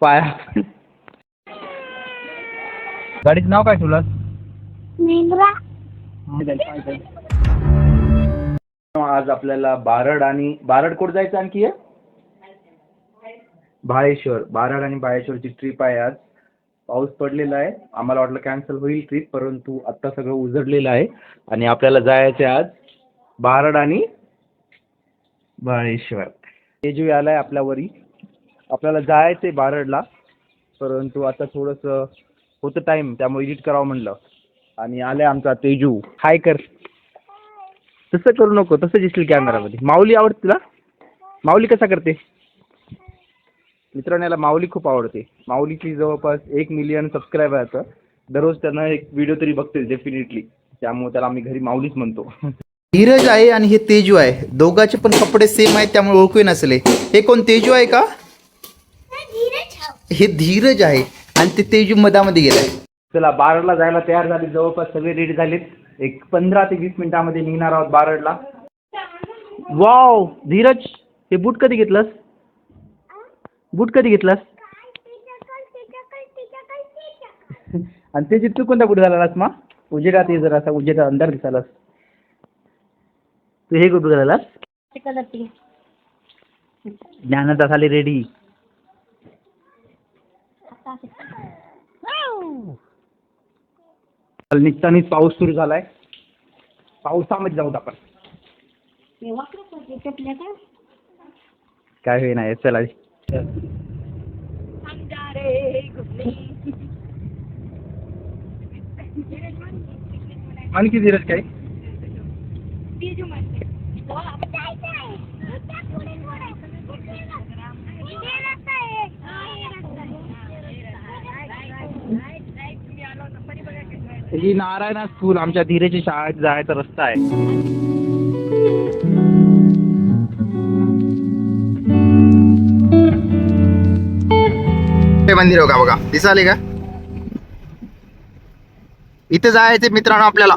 पाया. गाडीचं नाव काय ठेवलं? आज आपल्याला बारड कोट जायचं आणखी बाळेश्वर. बारड आणि बाळेश्वरची ट्रिप आहे आज. पाऊस पडलेला आहे. आम्हाला वाटलं कॅन्सल होईल ट्रिप, परंतु आत्ता सगळं उजडलेलं आहे आणि आपल्याला जायचं आहे आज बारड आणि बाळेश्वर. तेजू आलाय आपल्यावरी. आपल्याला जायचं आहे बारडला, परंतु आता थोडंसं होतं टाईम, त्यामुळे एडिट करावं म्हणलं. आणि आलाय आमचा तेजू. हाय कर. तसं करू नको, तसं दिसलं कॅमेरामध्ये. माऊली आवडते तुला? माऊली कसा करते? मित्रांनो, याला माऊली खूप आवडते. माऊलीची जवळपास 1 मिलियन सबस्क्रायबर आहेत. दररोज त्यांना एक व्हिडिओ तरी बघते डेफिनेटली, त्यामुळे त्याला आम्ही घरी माऊलीच म्हणतो. धीरज आहे आणि हे तेजू आहे. दोघांचे पण कपडे सेम आहेत, त्यामुळे ओळखू नसले. हे कोण, तेजू आहे का? हे धीरज आहे आणि ते तेजू मधामध्ये गेलाय. चला, बारडला जायला तयार झाली. जवळपास सगळे रेडी झालेत. एक 15 ते 20 मिनिटांमध्ये निघणार आहोत बारडला. वाव धीरज, हे बूट कधी घेतलंस? बूट कधी घेतलास? आणि ते तू कोणता बूट घालालास? मा उजेडात ये, जरा असा उजेडा अंधार दिसालास. तू हे बूट घालालास? ज्ञानदा झाले रेडी. निघतानीच पाऊस सुरू झालाय. पावसामध्ये जाऊत आपण. काय होई नाही. चला आणखी धीरज काय? ही नारायण स्कूल आमच्या धीरेच्या शाळेत जायचा रस्ता आहे. मंदिर हो का बघा, दिसाले का? इथे जायचे मित्रांनो आपल्याला.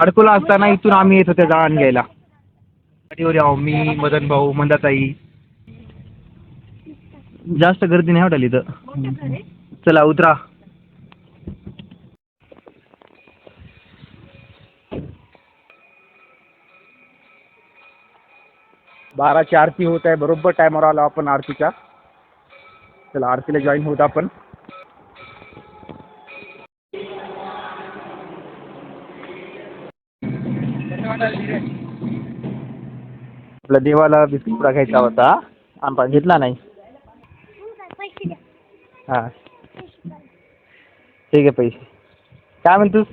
अडकोला असताना इथून आम्ही येत होते जाण घ्यायला. मी, मदन भाऊ, मंदाताई. जास्त गर्दी नाही वाटली इथं. चला उतरा. बाराची आरती होत आहे. बरोबर टायमावर आलो आपण आरतीच्या. चला आरतीला जॉईन होत आपण. आपल्या देवाला बिस्किट पुडा घ्यायचा होता, आपण घेतला नाही. हा ठीक आहे, पैसे काय म्हणतोस?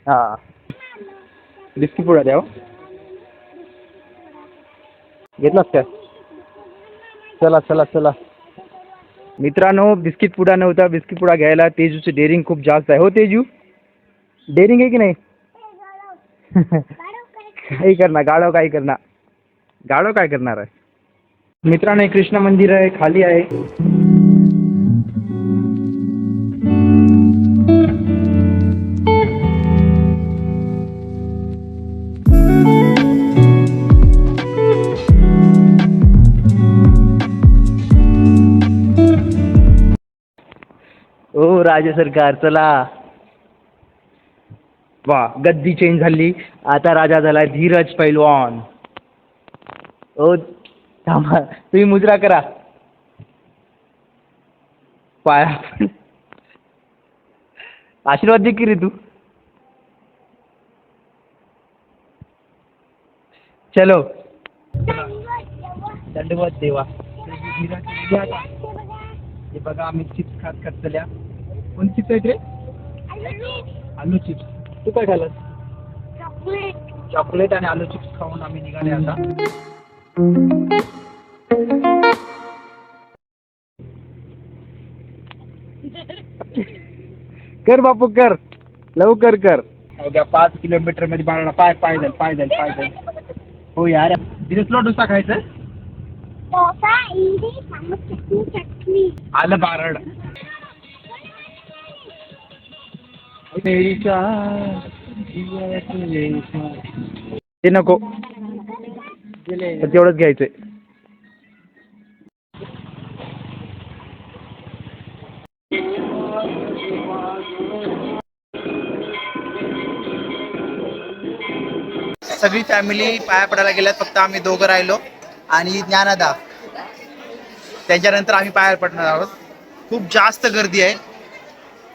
हा बिस्किट पुडा द्यावं. घेतलास का? चला चला चला मित्रांनो, बिस्किट पुडा नव्हता. बिस्किट पुडा घ्यायला तेजूची डेअरिंग खूप जास्त आहे. हो तेजू, डेअरिंग आहे की नाही? काही करणार गाडव, काय करणार गाडव, काय करणार आहे. मित्रांनो, कृष्ण मंदिर आहे, खाली आहे. ओ राज्य सरकार, चला. वा, गद्दी चेंज झाली. आता राजा झालाय धीरज पैलवान. ओ थांबा, तुम्ही मुजरा करा पाया. आशीर्वाद दे की रे तू. चलो, दंडवत देवा. हे बघा, आम्ही चिप्स खात चल्या. कोणती चिप्स आहेत रे? आलू चिप्स. तू काय खाल्लं? चॉकलेट आणि आलू चिप्स खाऊन आम्ही निघाले आता. कर बापू कर, लवकर कर. अवघ्या 5 किलोमीटर मध्ये बाळाला पायदल पायदल पायदल. हो यार, दिवसला डोसा खायचं. आलं बारड. ते नको, तेवढंच घ्यायचंय. सगळी फॅमिली पाया पडायला गेल्यात, फक्त आम्ही दोघं राहिलो आणि ज्ञानदा. त्याच्यानंतर आम्ही पाया पडणार आहोत. खूप जास्त गर्दी आहे,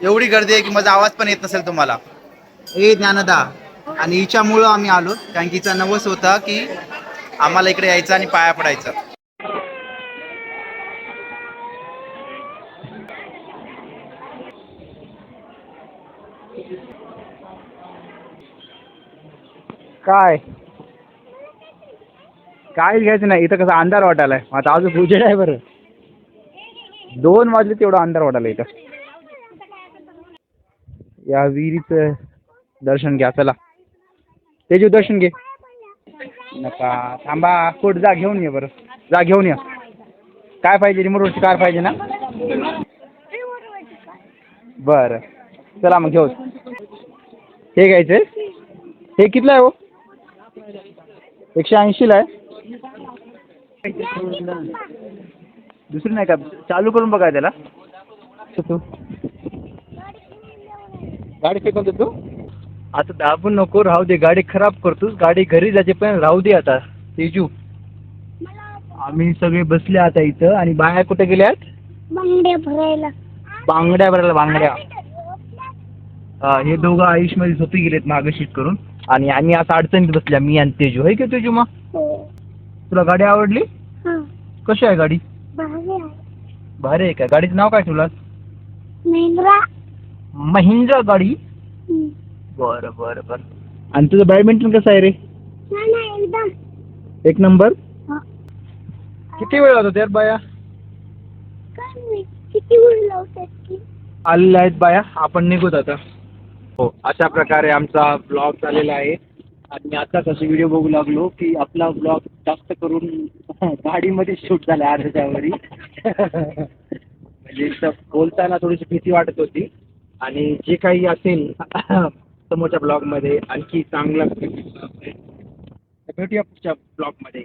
एवढी गर्दी आहे की माझा आवाज पण येत नसेल तुम्हाला. ए ज्ञानदा, आणि हिच्यामुळं आम्ही आलो कारण की हिचा नवस होता की आम्हाला इकडे यायचं आणि पाया पडायचं. काय काय घ्यायचं नाही इथं, कसं अंधार वाटायलाय. आता अजून उजेड आहे बरं, 2 वाजले तेवढा अंधार वाटायला इथं. या विहिरीचं दर्शन घ्या, चला तेजू दर्शन घे. नका थांबा, कोट जा घेऊन ये बरं, जा घेऊन या. काय पाहिजे, रिमोटवरची कार पाहिजे ना? बरं चला मग घेऊ. हे घ्यायचं, हे कितलं आहे हो? 180ला आहे. दुसरी नाही का, चालू करून बघा त्याला. तू गाडी फेकून देतो आता, दाबून नको, राहू दे. गाडी खराब करतोस, गाडी घरी जाते पण राहू दे आता. तेजू, आम्ही सगळे बसले आता इथं, आणि बाया कुठे गेल्यात? बांगड्या भरायला. बांगड्या भरायला, बांगड्या. हे दोघं आयुषमध्ये झोपी गेलेत मागं शीट करून, आणि आम्ही असं अडचणीत बसल्या, मी आणि तेजू. आहे का तेजू? मग तुला गाडी आवडली? कशी आहे गाडी? भारी आहे का? गाडीचं नाव काय ठेवलं? महिंद्रा. महिंद्रा गाडी. बरं बरं बरं. आणि तुझं बॅडमिंटन कसं आहे रे? एकदम एक नंबर. किती वेळ होता त्यात बाया? किती वेळ लावतात की? आलेल्या आहेत बाया, आपण निघूत आता. हो, अशा प्रकारे आमचा ब्लॉग झालेला आहे. आणि आता कसं व्हिडिओ बघू लागलो की आपला ब्लॉग जास्त करून गाडीमध्ये शूट झाला अर्ध्याच्या वरी. म्हणजे बोलताना थोडीशी भीती वाटत होती. आणि जे काही असेल समोरच्या ब्लॉगमध्ये आणखी चांगला भेटूया पुढच्या ब्लॉगमध्ये.